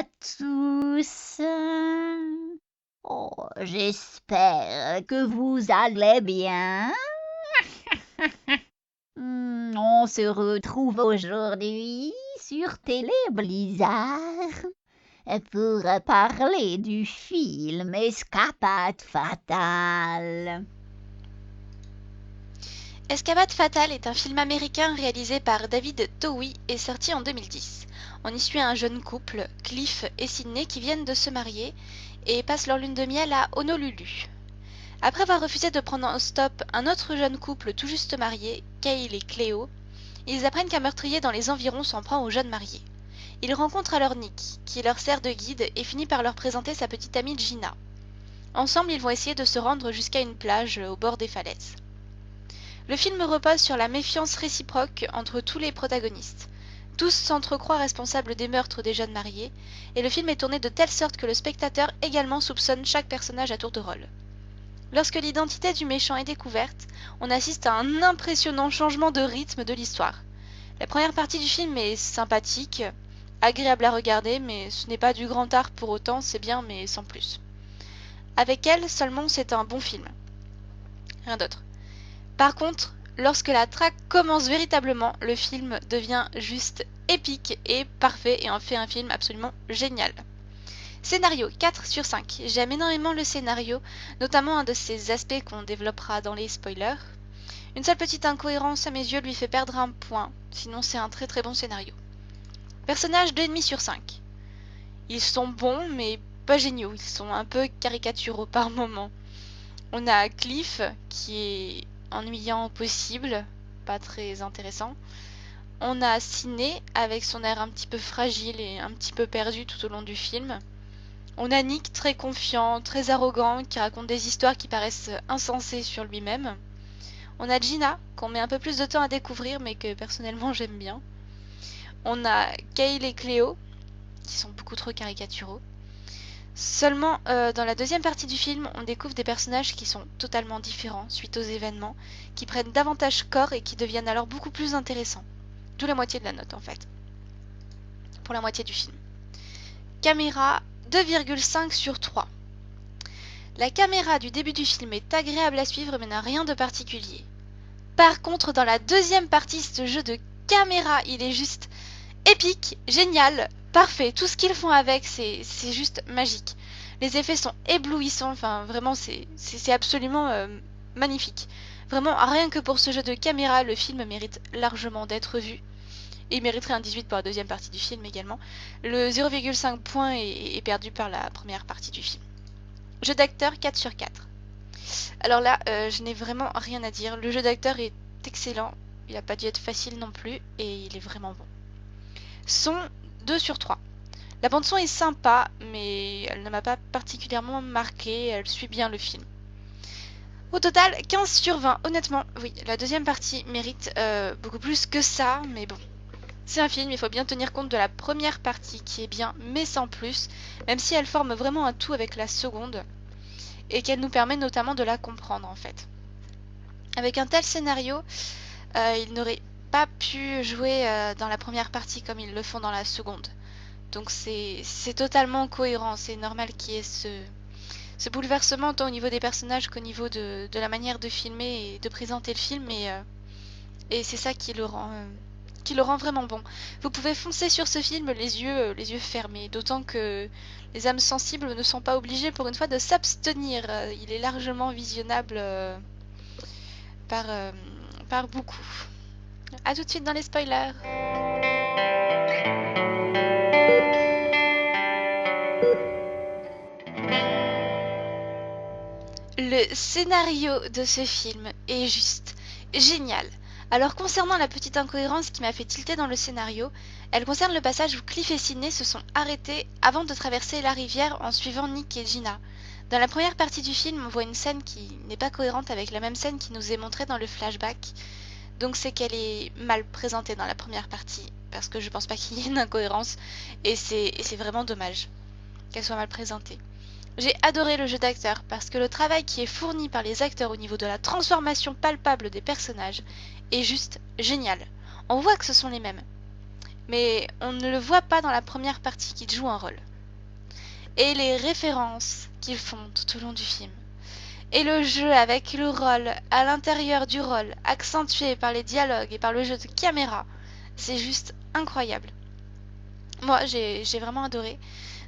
à tous. Oh, j'espère que vous allez bien. On se retrouve aujourd'hui sur Télé Blizzard pour parler du film Escapade fatale. Escapade fatale est un film américain réalisé par David Towie et sorti en 2010. On y suit un jeune couple, Cliff et Sydney, qui viennent de se marier et passent leur lune de miel à Honolulu. Après avoir refusé de prendre en stop un autre jeune couple tout juste marié, Kyle et Cleo, ils apprennent qu'un meurtrier dans les environs s'en prend aux jeunes mariés. Ils rencontrent alors Nick, qui leur sert de guide et finit par leur présenter sa petite amie Gina. Ensemble, ils vont essayer de se rendre jusqu'à une plage au bord des falaises. Le film repose sur la méfiance réciproque entre tous les protagonistes. Tous s'entrecroient responsables des meurtres des jeunes mariés, et le film est tourné de telle sorte que le spectateur également soupçonne chaque personnage à tour de rôle. Lorsque l'identité du méchant est découverte, on assiste à un impressionnant changement de rythme de l'histoire. La première partie du film est sympathique, agréable à regarder, mais ce n'est pas du grand art pour autant, c'est bien mais sans plus. Avec elle, seulement c'est un bon film. Rien d'autre. Par contre, lorsque la traque commence véritablement, le film devient juste épique et parfait et en fait un film absolument génial. Scénario 4 sur 5. J'aime énormément le scénario, notamment un de ces aspects qu'on développera dans les spoilers. Une seule petite incohérence à mes yeux lui fait perdre un point, sinon c'est un très très bon scénario. Personnage 2,5 sur 5. Ils sont bons mais pas géniaux, ils sont un peu caricaturaux par moments. On a Cliff qui est ennuyant au possible, pas très intéressant. On a Sydney avec son air un petit peu fragile et un petit peu perdu tout au long du film. On a Nick très confiant, très arrogant, qui raconte des histoires qui paraissent insensées sur lui-même. On a Gina, qu'on met un peu plus de temps à découvrir, mais que personnellement j'aime bien. On a Kyle et Cleo, qui sont beaucoup trop caricaturaux. Seulement, dans la deuxième partie du film, on découvre des personnages qui sont totalement différents suite aux événements, qui prennent davantage corps et qui deviennent alors beaucoup plus intéressants. D'où la moitié de la note en fait. Pour la moitié du film. Caméra 2,5 sur 3. La caméra du début du film est agréable à suivre mais n'a rien de particulier. Par contre, dans la deuxième partie, ce jeu de caméra, il est juste épique, génial, parfait. Tout ce qu'ils font avec, c'est juste magique. Les effets sont éblouissants, enfin vraiment, c'est absolument magnifique. Vraiment, rien que pour ce jeu de caméra, le film mérite largement d'être vu. Et il mériterait un 18 pour la deuxième partie du film également. Le 0,5 point est perdu par la première partie du film. Jeu d'acteur 4 sur 4. Alors là, je n'ai vraiment rien à dire. Le jeu d'acteur est excellent. Il n'a pas dû être facile non plus. Et il est vraiment bon. Son 2 sur 3. La bande son est sympa, mais elle ne m'a pas particulièrement marqué. Elle suit bien le film. Au total, 15 sur 20. Honnêtement, oui, la deuxième partie mérite beaucoup plus que ça. Mais bon, c'est un film, il faut bien tenir compte de la première partie qui est bien, mais sans plus. Même si elle forme vraiment un tout avec la seconde. Et qu'elle nous permet notamment de la comprendre en fait. Avec un tel scénario, ils n'auraient pas pu jouer dans la première partie comme ils le font dans la seconde. Donc c'est totalement cohérent, c'est normal qu'il y ait ce bouleversement tant au niveau des personnages qu'au niveau de la manière de filmer et de présenter le film et c'est ça qui le rend vraiment bon. Vous pouvez foncer sur ce film les yeux fermés, d'autant que les âmes sensibles ne sont pas obligées pour une fois de s'abstenir. Il est largement visionnable par beaucoup. A tout de suite dans les spoilers. Le scénario de ce film est juste génial. Alors concernant la petite incohérence qui m'a fait tilter dans le scénario, elle concerne le passage où Cliff et Sydney se sont arrêtés avant de traverser la rivière en suivant Nick et Gina. Dans la première partie du film, on voit une scène qui n'est pas cohérente avec la même scène qui nous est montrée dans le flashback. Donc c'est qu'elle est mal présentée dans la première partie, parce que je pense pas qu'il y ait une incohérence, et c'est vraiment dommage qu'elle soit mal présentée. J'ai adoré le jeu d'acteur parce que le travail qui est fourni par les acteurs au niveau de la transformation palpable des personnages est juste génial. On voit que ce sont les mêmes, mais on ne le voit pas dans la première partie qu'ils jouent un rôle. et les références qu'ils font tout au long du film. Et le jeu avec le rôle à l'intérieur du rôle, accentué par les dialogues et par le jeu de caméra, c'est juste incroyable. Moi, j'ai vraiment adoré.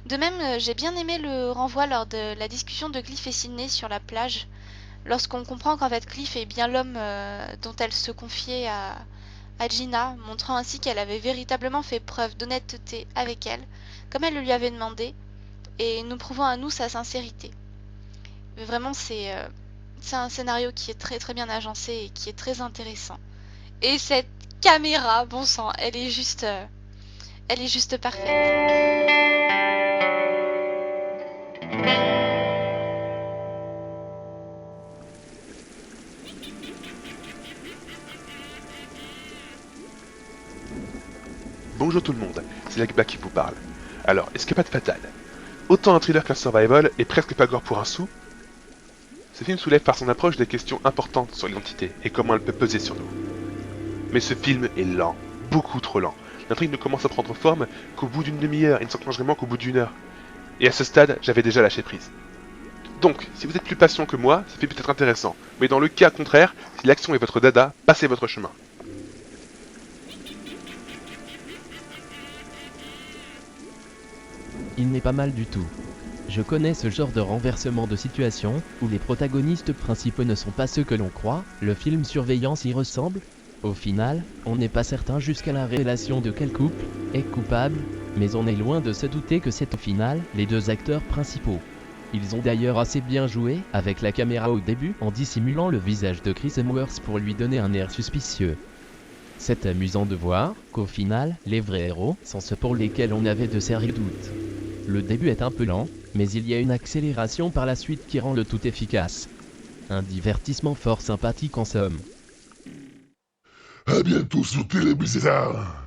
De même, j'ai bien aimé le renvoi lors de la discussion de Cliff et Sidney sur la plage, lorsqu'on comprend qu'en fait Cliff est bien l'homme dont elle se confiait à Gina, montrant ainsi qu'elle avait véritablement fait preuve d'honnêteté avec elle, comme elle le lui avait demandé, et nous prouvant à nous sa sincérité. Mais vraiment, c'est un scénario qui est très très bien agencé et qui est très intéressant. Et cette caméra, bon sang, elle est juste parfaite. Bonjour tout le monde, c'est Lagba qui vous parle. Alors, Escapade fatale. Autant un thriller qu'un survival, et presque pas gore pour un sou, ce film soulève par son approche des questions importantes sur l'identité et comment elle peut peser sur nous. Mais ce film est lent, beaucoup trop lent. L'intrigue ne commence à prendre forme qu'au bout d'une demi-heure et ne s'enclenche vraiment qu'au bout d'une heure. Et à ce stade, j'avais déjà lâché prise. Donc, si vous êtes plus patient que moi, ça fait peut-être intéressant. Mais dans le cas contraire, si l'action est votre dada, passez votre chemin. Il n'est pas mal du tout. Je connais ce genre de renversement de situation, où les protagonistes principaux ne sont pas ceux que l'on croit, le film Surveillance y ressemble. Au final, on n'est pas certain jusqu'à la révélation de quel couple est coupable, mais on est loin de se douter que c'est au final les deux acteurs principaux. Ils ont d'ailleurs assez bien joué avec la caméra au début en dissimulant le visage de Chris Hemsworth pour lui donner un air suspicieux. C'est amusant de voir qu'au final, les vrais héros sont ceux pour lesquels on avait de sérieux doutes. Le début est un peu lent, mais il y a une accélération par la suite qui rend le tout efficace. Un divertissement fort sympathique en somme. À bientôt sur Télé Bizarre.